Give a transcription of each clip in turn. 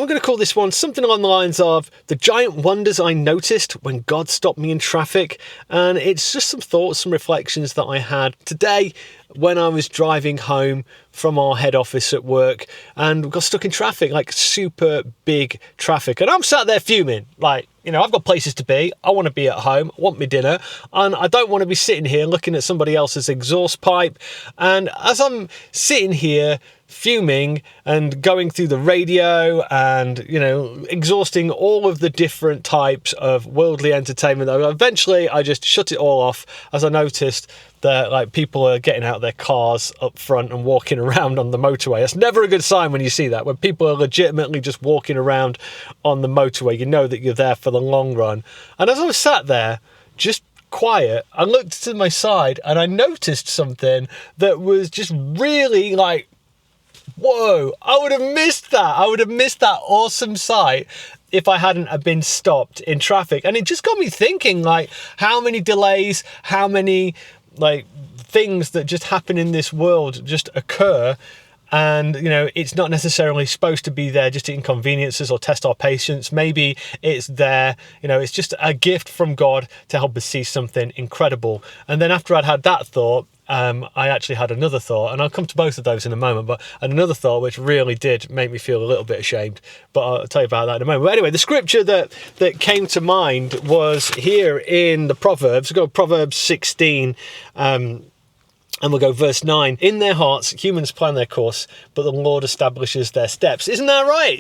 I'm going to call this one something along the lines of the giant wonders I noticed when God stopped me in traffic. And it's just some thoughts, some reflections that I had today when I was driving home from our head office at work and got stuck in traffic, like super big traffic. And I'm sat there fuming, like, I've got places to be. I want to be at home. I want my dinner. And I don't want to be sitting here looking at somebody else's exhaust pipe. And as I'm sitting here fuming and going through the radio and, exhausting all of the different types of worldly entertainment, eventually I just shut it all off as I noticed that people are getting out of their cars up front and walking around on the motorway. That's never a good sign when you see that. When people are legitimately just walking around on the motorway, you know that you're there for the long run. And as I was sat there, just quiet, I looked to my side and I noticed something that was just really whoa, I would have missed that. I would have missed that awesome sight if I hadn't have been stopped in traffic. And it just got me thinking, how many delays, how many things that just happen in this world just occur. And, it's not necessarily supposed to be there just to inconvenience us or test our patience. Maybe it's there, it's just a gift from God to help us see something incredible. And then after I'd had that thought, I actually had another thought, and I'll come to both of those in a moment, but another thought which really did make me feel a little bit ashamed, but I'll tell you about that in a moment. But anyway, the scripture that came to mind was here in the Proverbs. We'll go Proverbs 16, and we'll go verse 9. In their hearts, humans plan their course, but the Lord establishes their steps. Isn't that right?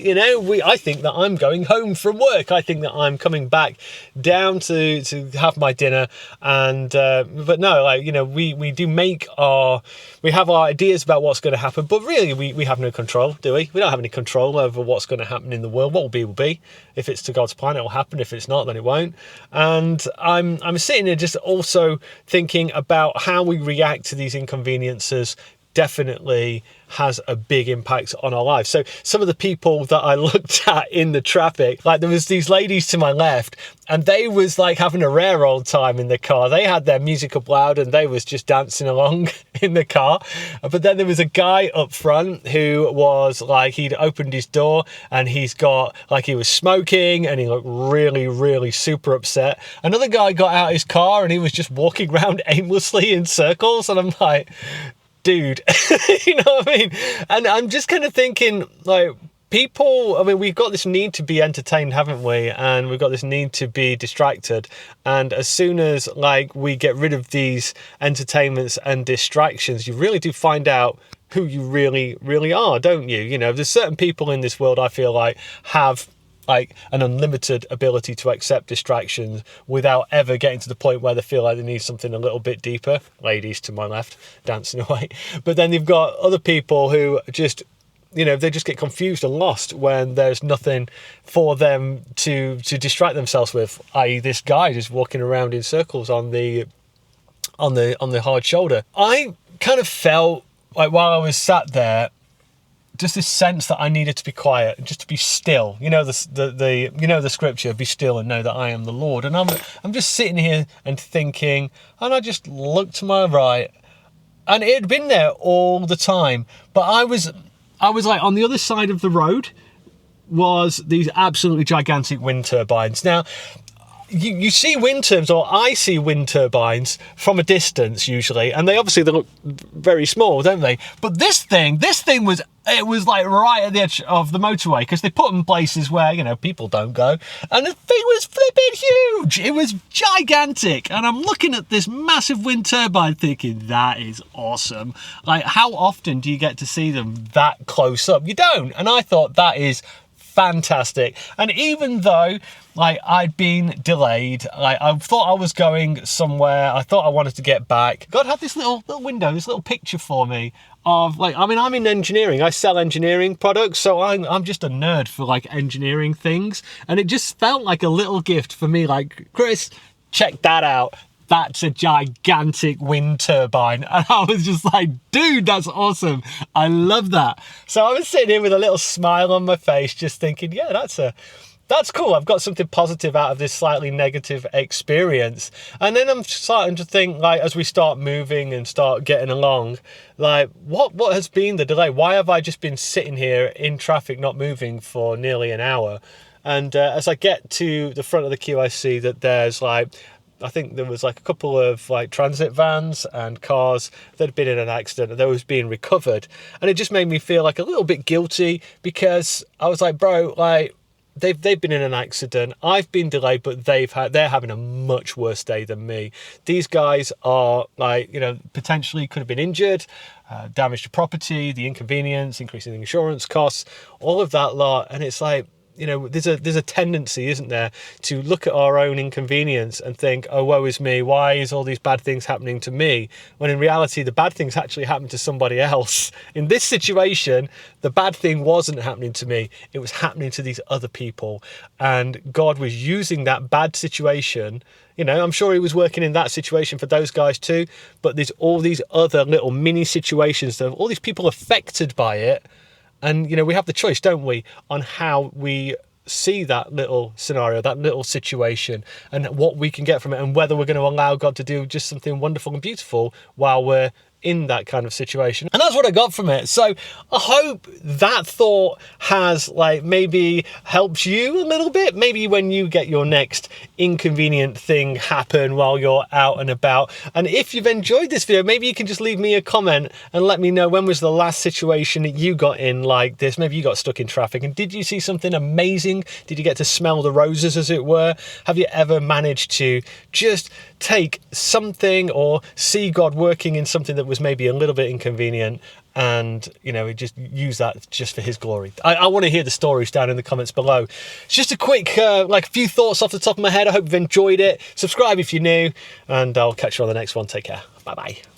I think that I'm going home from work. I think that I'm coming back down to have my dinner. And, but no, we do we have our ideas about what's going to happen, but really we have no control, do we? We don't have any control over what's going to happen in the world. What will be. If it's to God's plan, it will happen. If it's not, then it won't. And I'm sitting here just also thinking about how we react to these inconveniences definitely has a big impact on our lives. So some of the people that I looked at in the traffic, there was these ladies to my left and they was having a rare old time in the car. They had their music up loud and they was just dancing along in the car. But then there was a guy up front who was he'd opened his door and he's got he was smoking and he looked really, really super upset. Another guy got out his car and he was just walking around aimlessly in circles. And I'm like, dude, you know what I mean? And I'm just kind of thinking, people, we've got this need to be entertained, haven't we? And we've got this need to be distracted. And as soon as, we get rid of these entertainments and distractions, you really do find out who you really, really are, don't you? There's certain people in this world I feel have an unlimited ability to accept distractions without ever getting to the point where they feel like they need something a little bit deeper. Ladies to my left, dancing away. But then you've got other people who just, they just get confused and lost when there's nothing for them to distract themselves with, i.e. this guy just walking around in circles on the hard shoulder. I kind of felt while I was sat there, just this sense that I needed to be quiet, just to be still. The scripture, be still and know that I am the Lord. And I'm just sitting here and thinking, and I just looked to my right, and it had been there all the time. But I was on the other side of the road was these absolutely gigantic wind turbines. Now, you see wind turbines, or I see wind turbines from a distance usually, and they look very small, don't they? But this thing was right at the edge of the motorway, because they put them in places where, people don't go. And the thing was flipping huge. It was gigantic. And I'm looking at this massive wind turbine thinking, that is awesome. How often do you get to see them that close up? You don't. And I thought that is fantastic. And even though I'd been delayed, I thought I was going somewhere, I thought I wanted to get back, God had this little window, this little picture for me of I'm in engineering. I sell engineering products, so I'm just a nerd for engineering things, and it just felt like a little gift for me. Chris, check that out. That's a gigantic wind turbine. And I was just like, dude, that's awesome. I love that. So I was sitting here with a little smile on my face, just thinking, yeah, that's a that's cool. I've got something positive out of this slightly negative experience. And then I'm starting to think, like, as we start moving and start getting along, like, what has been the delay? Why have I just been sitting here in traffic, not moving for nearly an hour? And as I get to the front of the queue, I see that there's like, I think there was like a couple of like transit vans and cars that had been in an accident, and those being recovered. And it just made me feel like a little bit guilty, because I was like, bro, like, they've been in an accident. I've been delayed, but they're having a much worse day than me. These guys are like, you know, potentially could have been injured, damage to property, the inconvenience, increasing the insurance costs, all of that lot. And it's like, you know, there's a tendency, isn't there, to look at our own inconvenience and think, oh, woe is me, why is all these bad things happening to me? When in reality, the bad things actually happened to somebody else. In this situation, the bad thing wasn't happening to me. It was happening to these other people. And God was using that bad situation. You know, I'm sure he was working in that situation for those guys too, but there's all these other little mini situations that all these people affected by it. And, you know, we have the choice, don't we, on how we see that little scenario, that little situation, and what we can get from it, and whether we're going to allow God to do just something wonderful and beautiful while we're in that kind of situation. And that's what I got from it. So I hope that thought has like maybe helped you a little bit. Maybe when you get your next inconvenient thing happen while you're out and about. And if you've enjoyed this video, maybe you can just leave me a comment and let me know, when was the last situation that you got in like this? Maybe you got stuck in traffic, and did you see something amazing? Did you get to smell the roses, as it were? Have you ever managed to just take something or see God working in something that was maybe a little bit inconvenient, and, you know, just use that just for his glory? I want to hear the stories down in the comments below. It's just a quick, like, a few thoughts off the top of my head. I hope you've enjoyed it. Subscribe if you're new, and I'll catch you on the next one. Take care. Bye-bye.